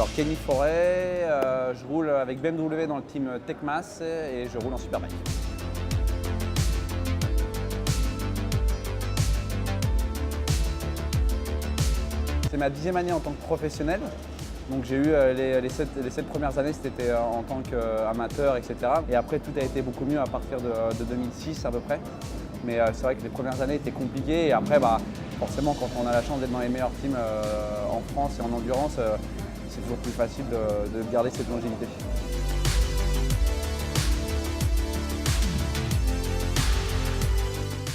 Alors Kenny Forêt, je roule avec BMW dans le team Techmas et je roule en Superbike. C'est ma 10e année en tant que professionnel. Donc j'ai eu les 7 premières années, c'était en tant qu'amateur, etc. Et après, tout a été beaucoup mieux à partir de 2006 à peu près. Mais c'est vrai que les premières années étaient compliquées. Et après, forcément, quand on a la chance d'être dans les meilleurs teams en France et en endurance, c'est toujours plus facile de garder cette longévité.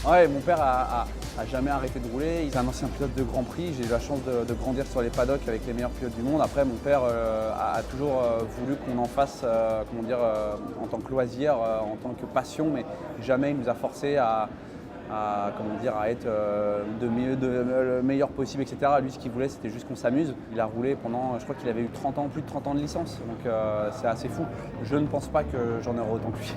Ouais, mon père a jamais arrêté de rouler. Il est un ancien pilote de Grand Prix. J'ai eu la chance de grandir sur les paddocks avec les meilleurs pilotes du monde. Après, mon père a toujours voulu qu'on en fasse en tant que loisir, en tant que passion, mais jamais il nous a forcé à être le meilleur possible, etc. Lui, ce qu'il voulait, c'était juste qu'on s'amuse. Il a roulé pendant, je crois qu'il avait eu plus de 30 ans de licence. Donc c'est assez fou. Je ne pense pas que j'en aurai autant que lui.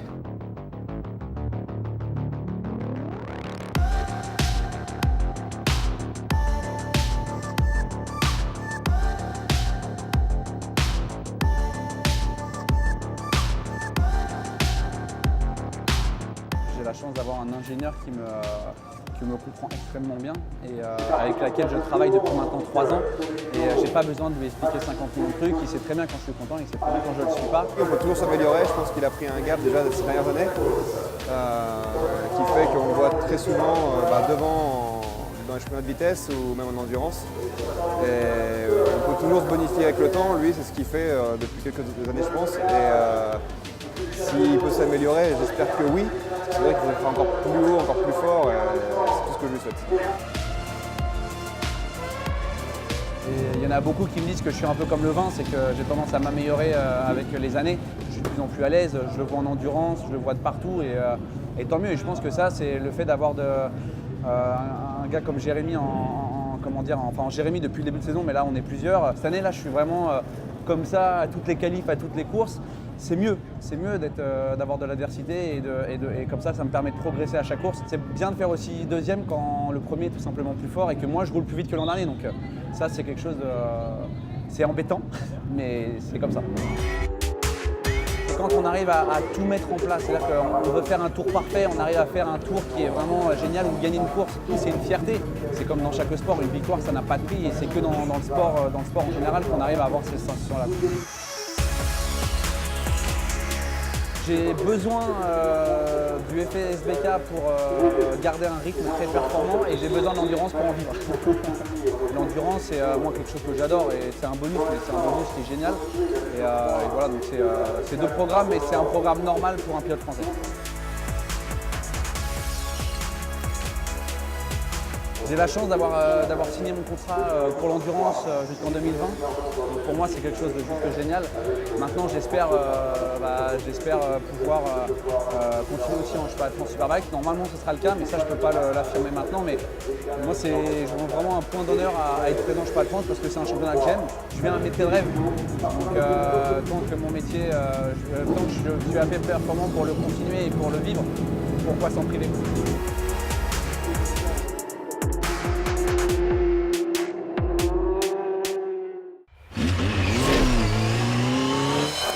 J'ai la chance d'avoir un ingénieur qui me comprend extrêmement bien et avec laquelle je travaille depuis maintenant 3 ans. Et j'ai pas besoin de lui expliquer 50 millions de trucs. Il sait très bien quand je suis content, il sait très bien quand je ne le suis pas. On peut toujours s'améliorer. Je pense qu'il a pris un gap déjà de ces dernières années qui fait qu'on le voit très souvent devant dans les championnats de vitesse ou même en endurance. Et on peut toujours se bonifier avec le temps. Lui, c'est ce qu'il fait depuis quelques années, je pense. Et s'il peut s'améliorer, j'espère que oui. C'est vrai qu'il faut encore plus haut, encore plus fort. C'est tout ce que je lui souhaite. Et il y en a beaucoup qui me disent que je suis un peu comme le vin, c'est que j'ai tendance à m'améliorer avec les années. Je suis de plus en plus à l'aise, je le vois en endurance, je le vois de partout et tant mieux. Et je pense que ça, c'est le fait d'avoir un gars comme Jérémy en Jérémy depuis le début de saison, mais là on est plusieurs. Cette année là, je suis vraiment comme ça à toutes les qualifs, à toutes les courses. C'est mieux d'avoir de l'adversité et comme ça me permet de progresser à chaque course. C'est bien de faire aussi deuxième quand le premier est tout simplement plus fort et que moi je roule plus vite que l'an dernier. Donc ça c'est quelque chose de... C'est embêtant, mais c'est comme ça. Et quand on arrive à tout mettre en place, c'est-à-dire qu'on veut faire un tour parfait, on arrive à faire un tour qui est vraiment génial ou gagner une course, c'est une fierté. C'est comme dans chaque sport, une victoire ça n'a pas de prix et c'est que dans le sport en général qu'on arrive à avoir ces sensations-là. J'ai besoin du effet SBK pour garder un rythme très performant et j'ai besoin de l'endurance pour en vivre. L'endurance, c'est moi quelque chose que j'adore et c'est un bonus, mais c'est un bonus qui est génial. Et voilà, donc c'est 2 programmes, mais c'est un programme normal pour un pilote français. J'ai la chance d'avoir signé mon contrat pour l'endurance jusqu'en 2020. Donc pour moi, c'est quelque chose de juste génial. Maintenant, j'espère pouvoir continuer aussi en triathlon Superbike. Normalement, ce sera le cas, mais ça, je ne peux pas l'affirmer maintenant. Mais moi, je vois vraiment un point d'honneur à être présent en triathlon parce que c'est un championnat que j'aime. Je fais un métier de rêve. Donc, tant que mon métier, tant que je suis assez performant pour le continuer et pour le vivre, pourquoi s'en priver ?